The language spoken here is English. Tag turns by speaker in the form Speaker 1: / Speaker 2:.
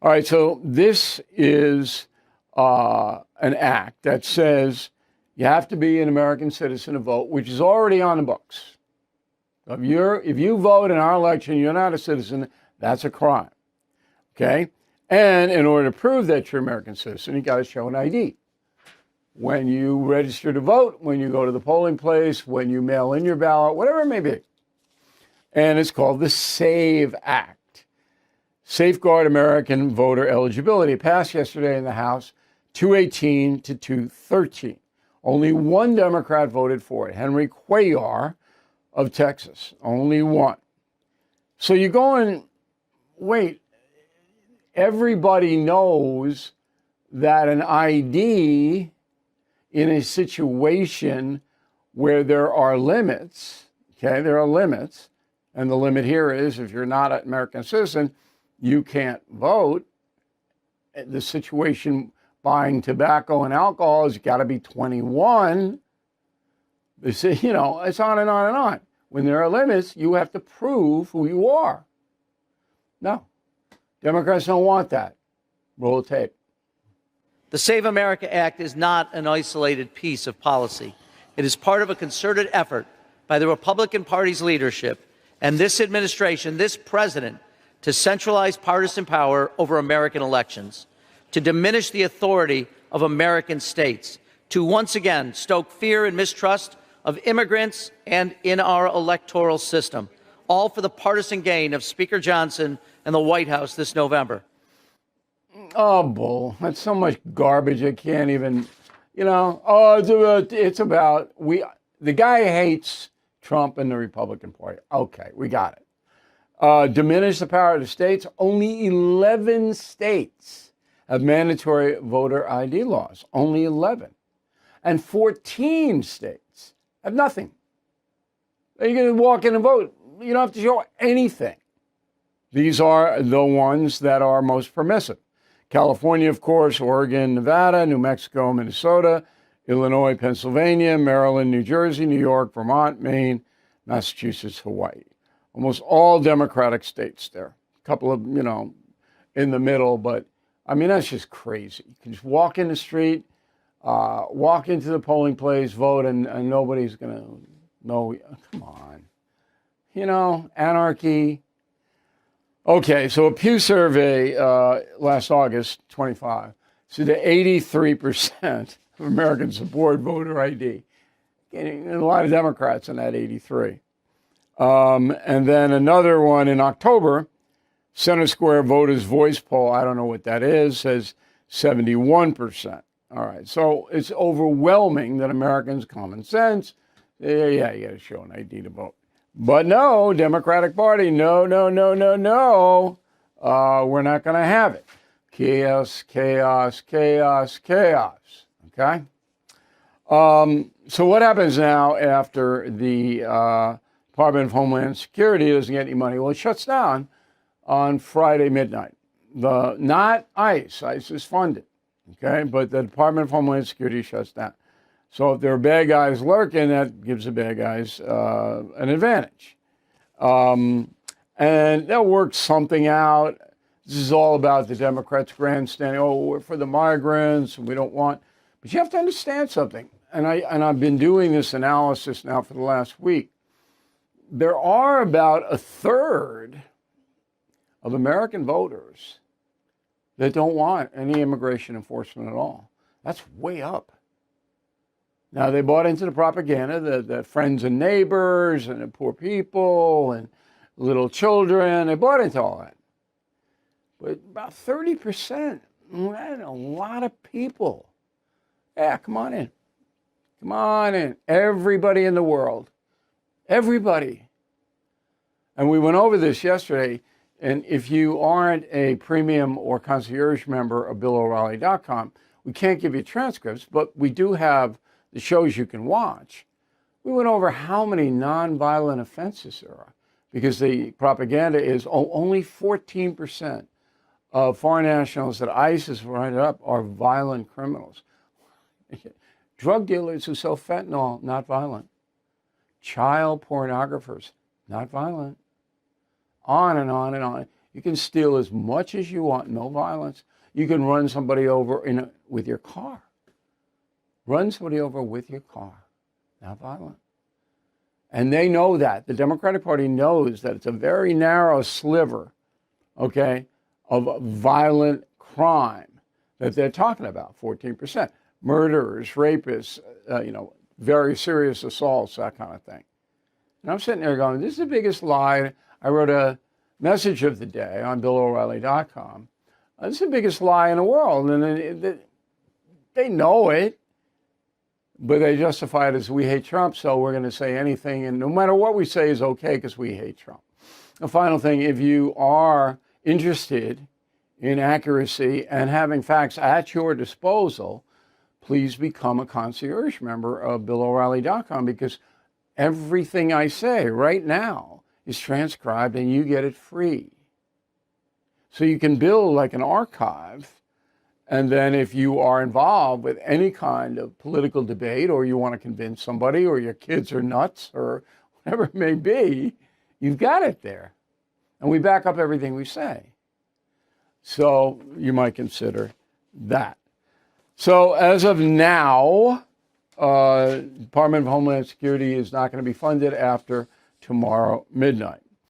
Speaker 1: All right, so this is an act that says you have to be an American citizen to vote, which is already on the books. If you vote in our election, you're not a citizen, that's a crime. Okay? And in order to prove that you're an American citizen, you got to show an ID. When you register to vote, when you go to the polling place, when you mail in your ballot, whatever it may be. And it's called the SAVE Act. Safeguard American Voter Eligibility. It passed yesterday in the House, 218 to 213. Only one Democrat voted for it, Henry Cuellar of Texas. Only one. So you're going, wait, everybody knows that an ID in a situation where there are limits, okay, there are limits, and the limit here is if you're not an American citizen, you can't vote. The situation buying tobacco and alcohol has got to be 21. They say, it's on and on and on. When there are limits, you have to prove who you are. No, Democrats don't want that. Roll the tape.
Speaker 2: The Save America Act is not an isolated piece of policy. It is part of a concerted effort by the Republican Party's leadership and this administration, this president, to centralize partisan power over American elections, to diminish the authority of American states, to once again stoke fear and mistrust of immigrants and in our electoral system, all for the partisan gain of Speaker Johnson and the White House this November.
Speaker 1: Oh, bull. That's so much garbage I can't even, it's about, the guy hates Trump and the Republican Party. Okay, we got it. Diminish the power of the states. Only 11 states have mandatory voter ID laws. Only 11. And 14 states have nothing. You're going to walk in and vote. You don't have to show anything. These are the ones that are most permissive. California, of course, Oregon, Nevada, New Mexico, Minnesota, Illinois, Pennsylvania, Maryland, New Jersey, New York, Vermont, Maine, Massachusetts, Hawaii. Almost all Democratic states there. A couple of, in the middle, but I mean, that's just crazy. You can just walk in the street, walk into the polling place, vote, and nobody's going to know. Come on. Anarchy. Okay, so a Pew survey last August 25 said that 83% of Americans support voter ID. And a lot of Democrats in that 83. And then another one in October, Center Square Voters Voice Poll, I don't know what that is, says 71%. All right, so it's overwhelming that Americans, common sense, you got to show an ID to vote. But no, Democratic Party, no. We're not going to have it. Chaos, okay? So what happens now after the Department of Homeland Security doesn't get any money? Well, it shuts down on Friday midnight. Not ICE. ICE is funded, okay? But the Department of Homeland Security shuts down. So if there are bad guys lurking, that gives the bad guys an advantage. And they'll work something out. This is all about the Democrats grandstanding. Oh, we're for the migrants, and we don't want. But you have to understand something. And I've been doing this analysis now for the last week. There are about a third of American voters that don't want any immigration enforcement at all. That's way up. Now, they bought into the propaganda that friends and neighbors and the poor people and little children, they bought into all that. But about 30%, that's a lot of people. Yeah, come on in. Come on in. Everybody in the world. Everybody. And we went over this yesterday. And if you aren't a premium or concierge member of BillO'Reilly.com, we can't give you transcripts, but we do have the shows you can watch. We went over how many nonviolent offenses there are, because the propaganda is only 14% of foreign nationals that ICE has rounded up are violent criminals. Drug dealers who sell fentanyl, not violent. Child pornographers, not violent. On and on and on. You can steal as much as you want, no violence. You can run somebody over with your car. Run somebody over with your car, not violent. And they know that. The Democratic Party knows that it's a very narrow sliver, okay, of violent crime that they're talking about, 14%. Murderers, rapists, very serious assaults, that kind of thing. And I'm sitting there going, this is the biggest lie. I wrote a message of the day on BillO'Reilly.com. This is the biggest lie in the world. And they know it, but they justify it as we hate Trump, so we're going to say anything. And no matter what we say is okay because we hate Trump. The final thing, if you are interested in accuracy and having facts at your disposal, please become a concierge member of BillO'Reilly.com, because everything I say right now is transcribed and you get it free. So you can build like an archive, and then if you are involved with any kind of political debate, or you want to convince somebody, or your kids are nuts, or whatever it may be, you've got it there. And we back up everything we say. So you might consider that. So as of now, Department of Homeland Security is not going to be funded after tomorrow midnight.